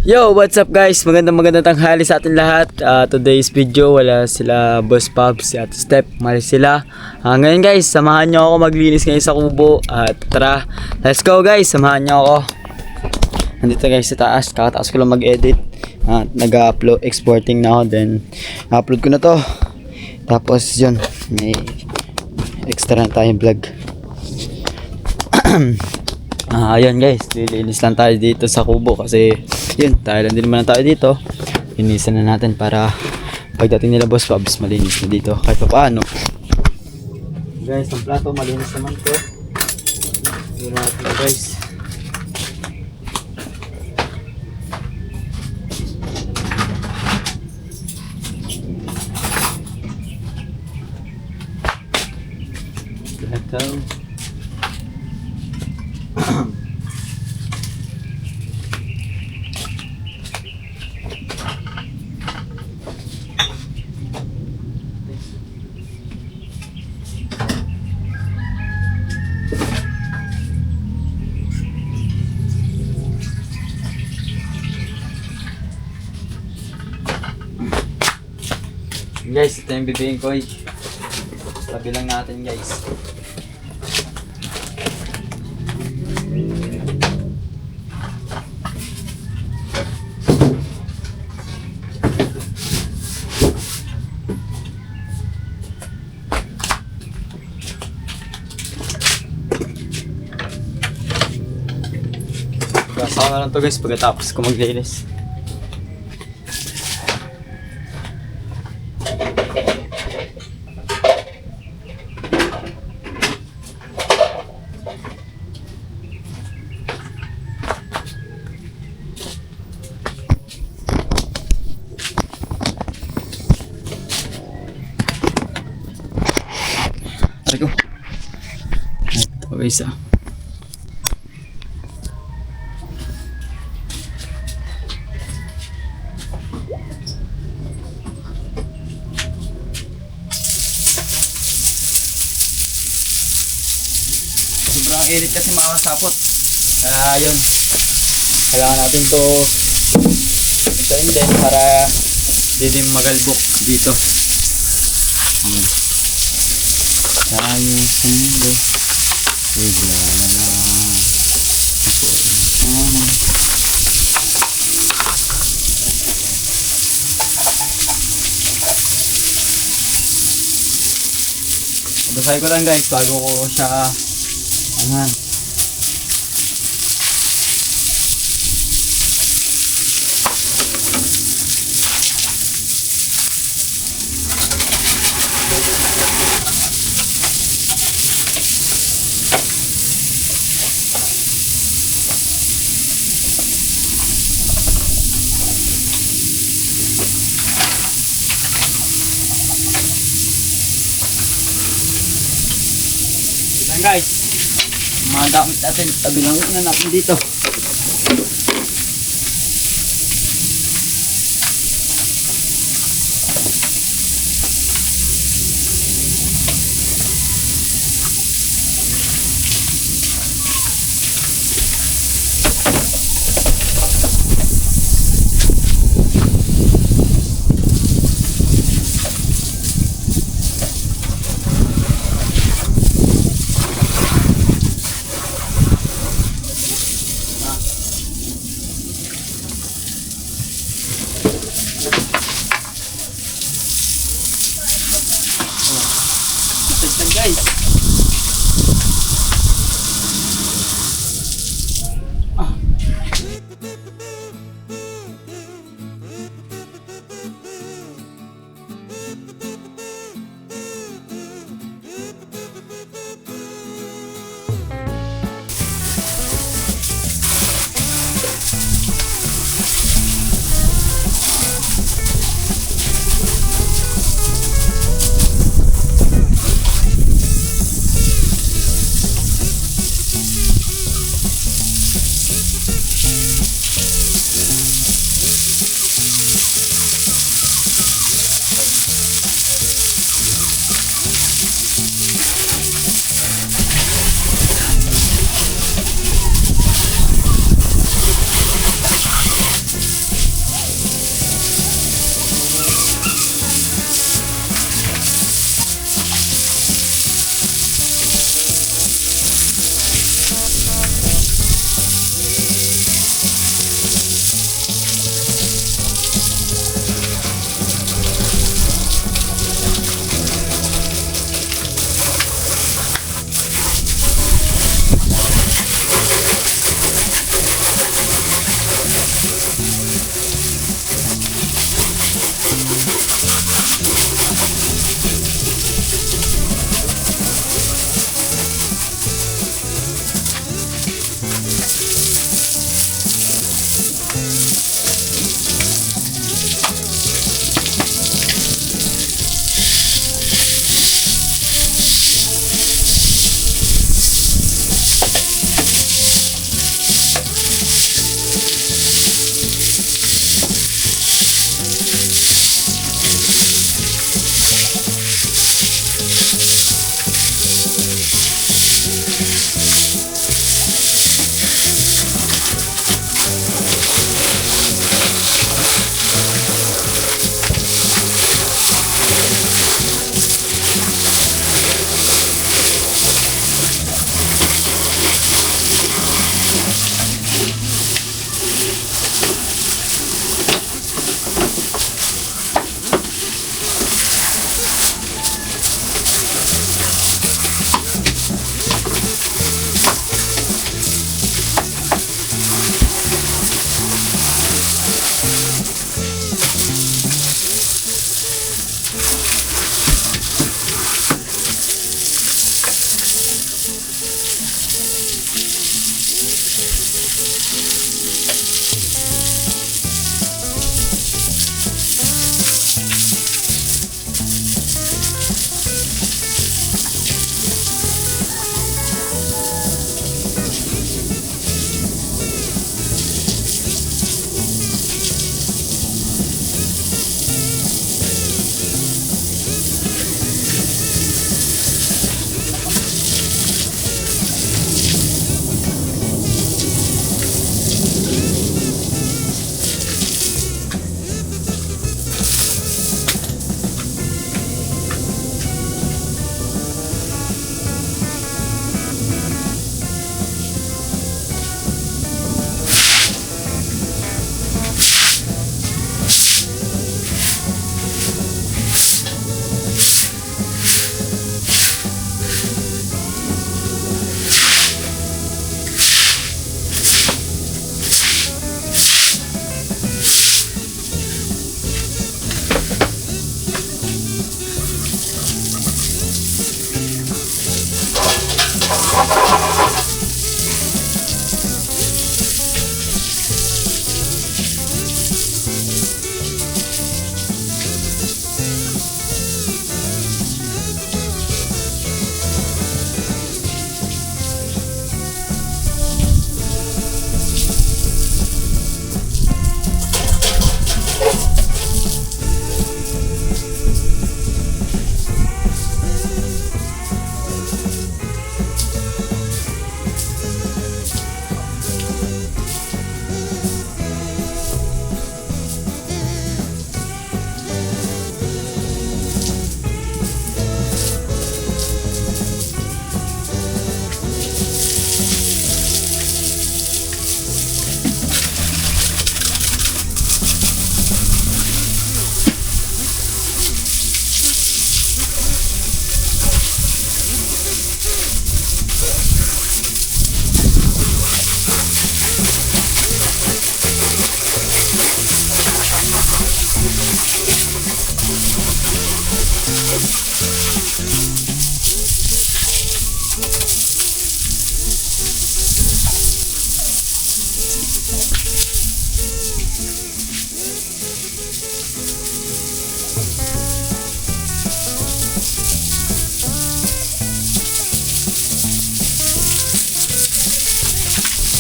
Yo, what's up guys? Magandang tanghali sa atin lahat. Today's video, wala sila Boss Pabs, si Ate Step, mali sila. Ngayon guys, samahan nyo ako maglinis ngayon sa kubo. Tara, let's go guys, samahan nyo ako. Nandito guys sa taas, kakataas ko lang mag-edit. Nag-upload, exporting na ako, then upload ko na to. Tapos yun, may extra na tayong vlog. Ayun guys, lilinis lang tayo dito sa kubo kasi yun, tayo lang din naman tayo dito. Linisan na natin para pagdating nila Boss Pabs, malinis na dito kahit pa paano. Guys, ang plato malinis naman to. Yun natin guys. Ito. Guys, ito yung bibihin ko. Tabi lang natin guys. Gasa ko na lang to guys pagkatapos ko maglinis. Tara ko. Ito guys sobrang init kasi mga kasapot. Kaya yun, kailangan natin to itayin din para hindi din magalbok dito. Tayo sundo bigla na lang Basay ko lang guys bago ko siya angan. Guys, mga damit natin, tabi lang na natin dito. Guys,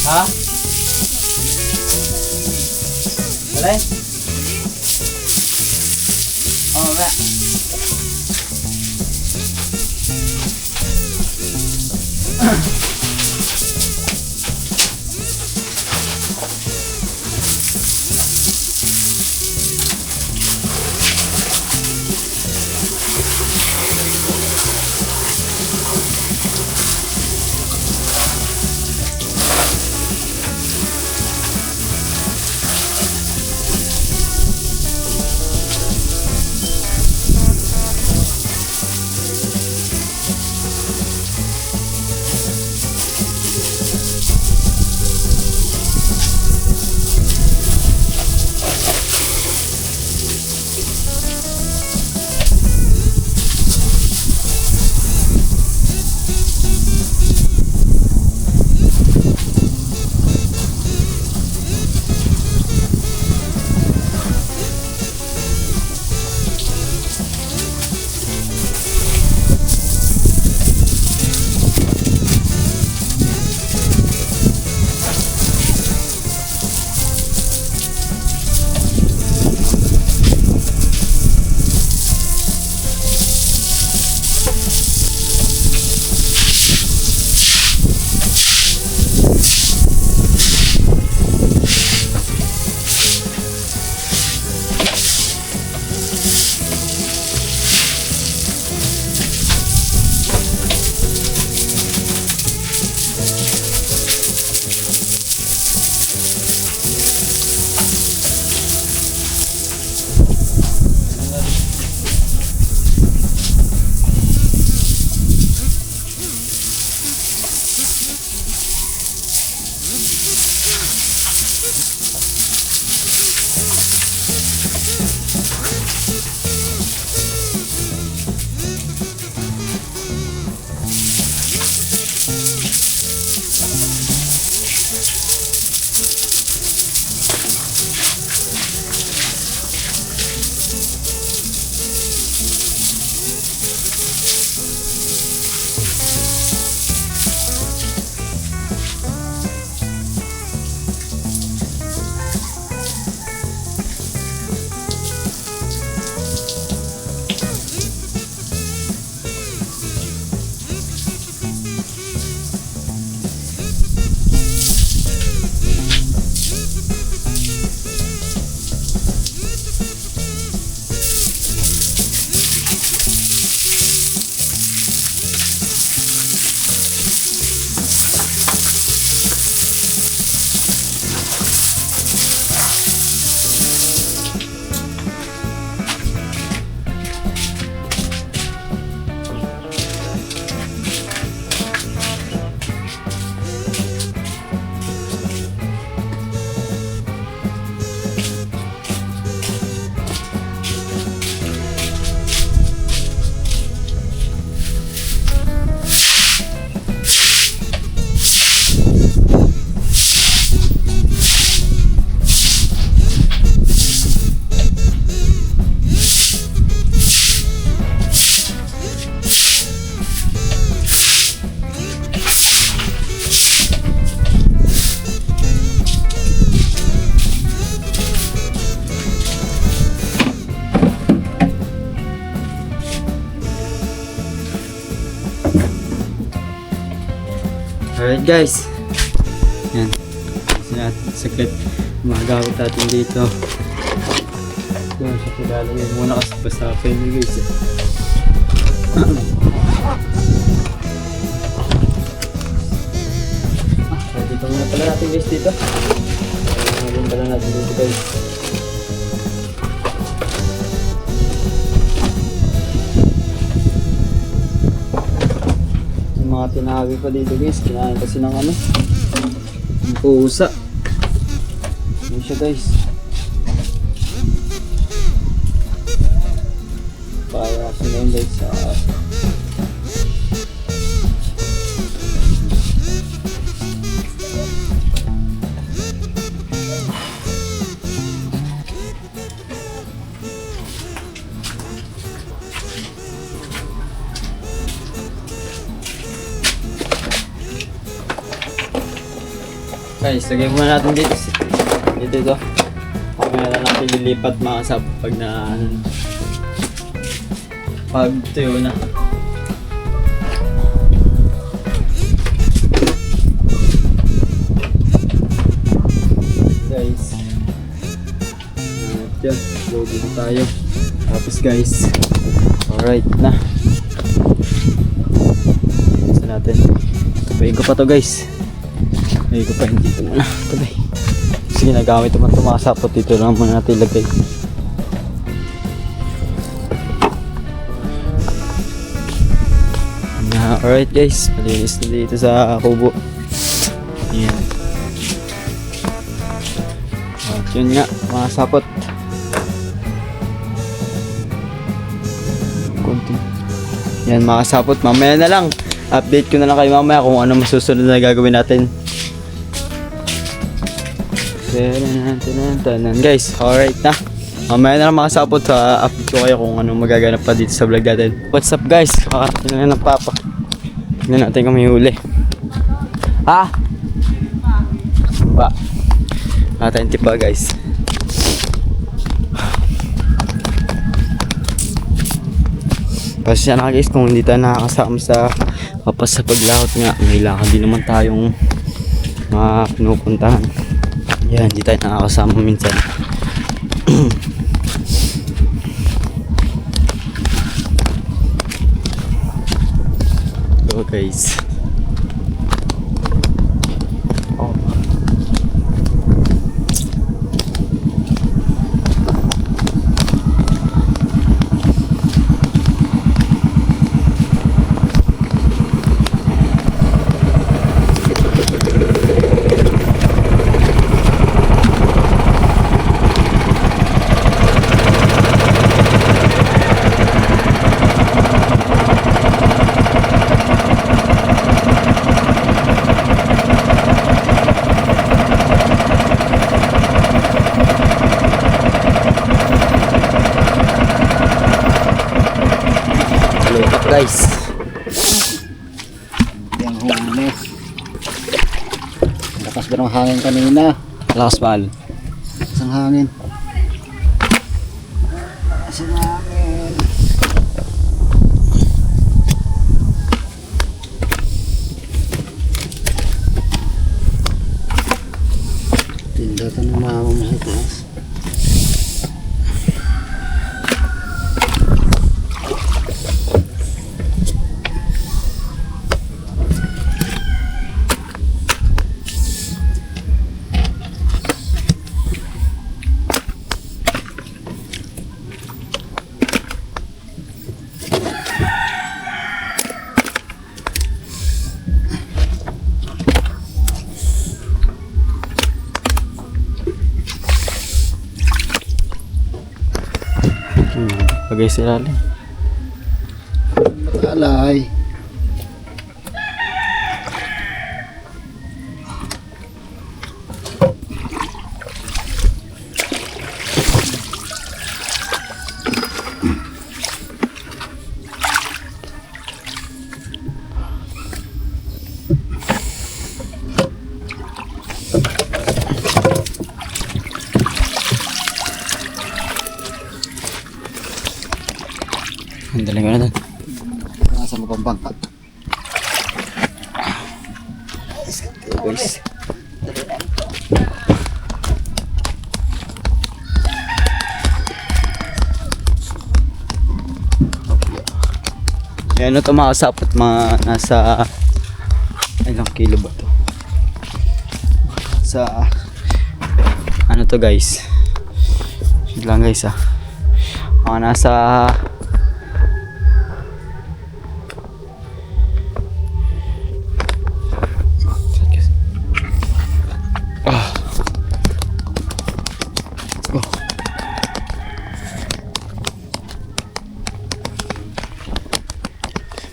Ha? Alay? Oo ba? Alright guys, yan, saglit magagamit natin dito. Yun, siya pilalagay muna kasi basta pa yun guys eh. Dito muna pala natin guys dito. Ngayon pala natin dito guys. Mga tinabi pa dito guys, kinain kasi ng ano, ng pusa. Yun siya guys. Kaya sila yung guys sa guys, lagay muna natin dito. Dito ito. Kaya na natin lilipat mga kasap pag pag tuyo na. Guys. At yan, loading na tayo. Tapos guys, alright na. Basta natin. Tabayin ko pa to guys. Tabayin ko pa, hindi ko muna. Tabay. Sige, nagamit naman ito mga sapot. Dito lang muna natin ilagay. Alright guys, malinis na dito sa kubo. Ayan. At yun nga, mga sapot. Kunti. Yan mga sapot, mamaya na lang. Update ko na lang kayo mamaya kung ano masusunod na gagawin natin. Guys, alright na. Mamaya na lang mga sapot, sa update ko kayo kung ano magaganap pa dito sa vlog natin. What's up guys? Kakarating na ng papa. Tignan natin kung may huli. Ha? Ba? Natin tipa guys. Pasensya na guys kung hindi tayo nakakasama sa papas sa paglakot nga. May lakad din naman tayong mga pinupuntahan. Yan, hindi tayo nakakasama minsan. Go guys. Oh. Guys, yung huli. Lakas ba ng hangin kanina? lakas mahal. Lakas ang hangin. Lakas ang hangin. Tinda ka ng mama mo sa taas. Bagay sila lang. Alay. Ang daling ko na doon. Nasa mo pang bangka. Guys. Yan, ito mga kasapot, mga nasa ilang kilo ba to? Sa ano to guys? Sige lang guys mga nasa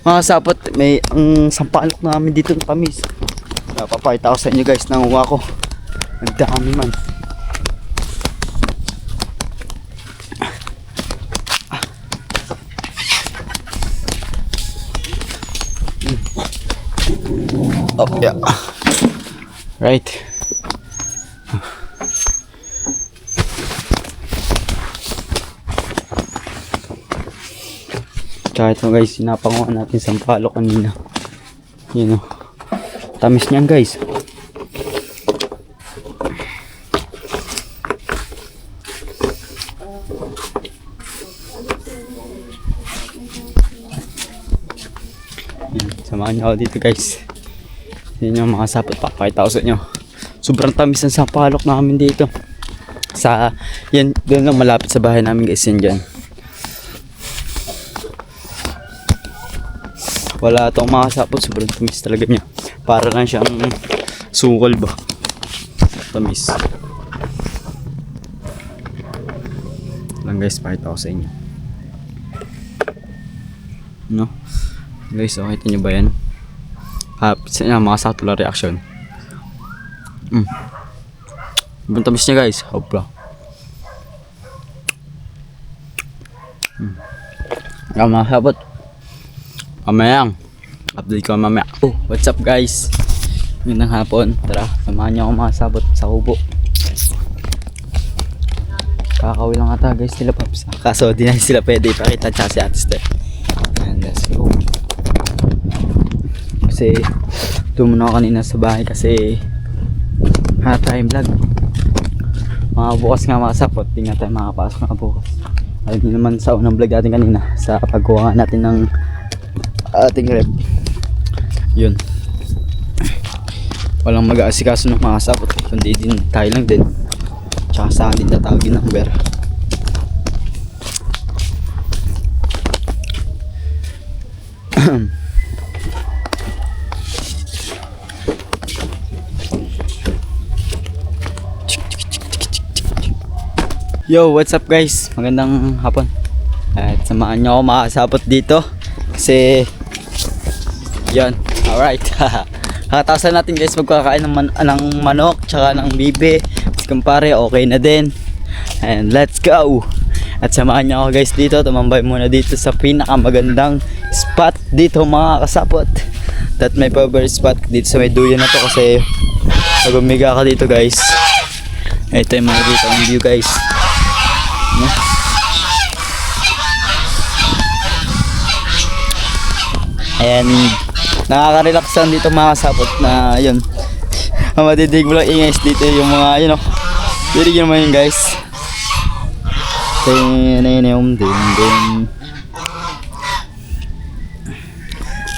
Mga sapot, may ang sampalok namin dito ng tamis. Napapakita ko sa inyo guys, nanguha ko. Ang dami man. Oh, yeah. Right. Tsaka ito guys, sinapanguha natin sampalok kanina. Yun o. Tamis niyan guys. Yan, samahan niyo ako dito guys. Yan yung mga sapot, papakita ko sa inyo. Sobrang tamis ng sampalok namin dito. Sa, yan, doon lang malapit sa bahay namin guys, yan dyan. Wala itong mga sapot, sobrang tamis talaga niya. Para lang siyang sukol ba. Tamis. Lang guys, pakita ko sa inyo. No? Guys, okay nyo ba yan? Sa inyo, mga sakto reaction. Sobrang tamis niya guys. Hopla. Mga sapot. Mamayang. Update ko mamaya. Oh, what's up guys? Ngayong hapon. Tara, samahan niyo ako mga sabot sa kubo. Kakawin lang ata guys sila Paps. Kaso di na sila pwede ipakita tsaka si Ate Steph. And let's go. Kasi tumunod ako kanina sa bahay kasi time vlog. Mga bukas nga mga sapot. Di nga tayo makapasok nga bukas. Ayun din naman sa unang vlog natin kanina. Sa pagkuha natin ng ating rep. Yun. Walang mag-aasikaso ng mga sapot kundi din tayo lang din. Tsaka sa akin din tatawagin ng number. Yo, what's up guys? Magandang hapon. At samahan nyo ako makasapot dito. Kasi yan, alright. Kakatasan natin guys magkakain ng manok tsaka ng bibe. Kumpare, okay na din. And let's go. At samahan niyo ako guys dito. Tumambay muna dito sa pinakamagandang spot dito mga kasapot. That my favorite spot dito sa may duyan na to kasi pag umiga ka dito guys. Ito yung mga dito ang view guys. No? And nakaka-relax lang dito mga kasapot na yun. Ang matidig mo lang ingay dito yung mga yun o. Dinig nyo naman yun guys.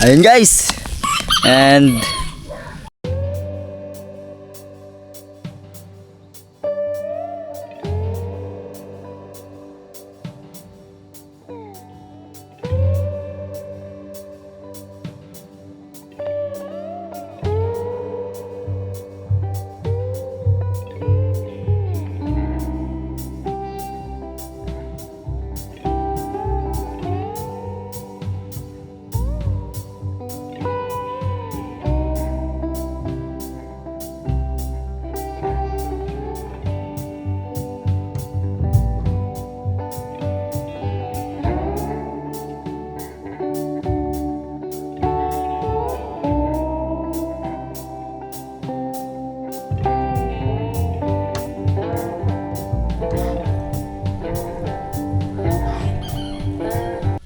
Ayun guys. And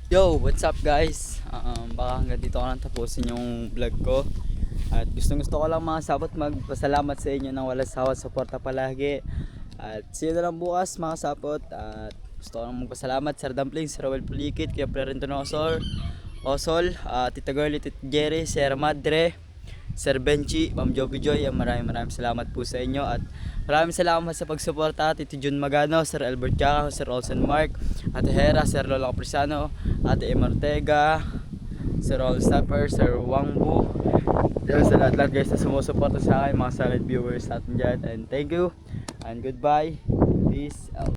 yo, what's up guys? Baka hanggang dito ko lang tapusin yung vlog ko. At gusto ko lang mga sabot magpasalamat sa inyo ng walang sawang suporta palagi. At see you na lang bukas mga sapot. At gusto ko lang magpasalamat Sir Dumpling, Sir Rowel Pulikit, Kuya Florentino Osol, Tita Girlie, Tita Jerry, Sir Madre, Sir Benchi, Ma'am Joby Joy. Maraming salamat po sa inyo. At maraming salamat sa pagsuporta Tito Jun Magano, Sir Albert Jaca, Sir Olsen Mark, Ate Hera, Sir Lola Capriciano, Ate Em Ortega, Sir All Stepper, Sir Wangbu. Sa lahat guys na sumusuporta sa akin, mga solid viewers natin dyan. And thank you and goodbye. Peace out.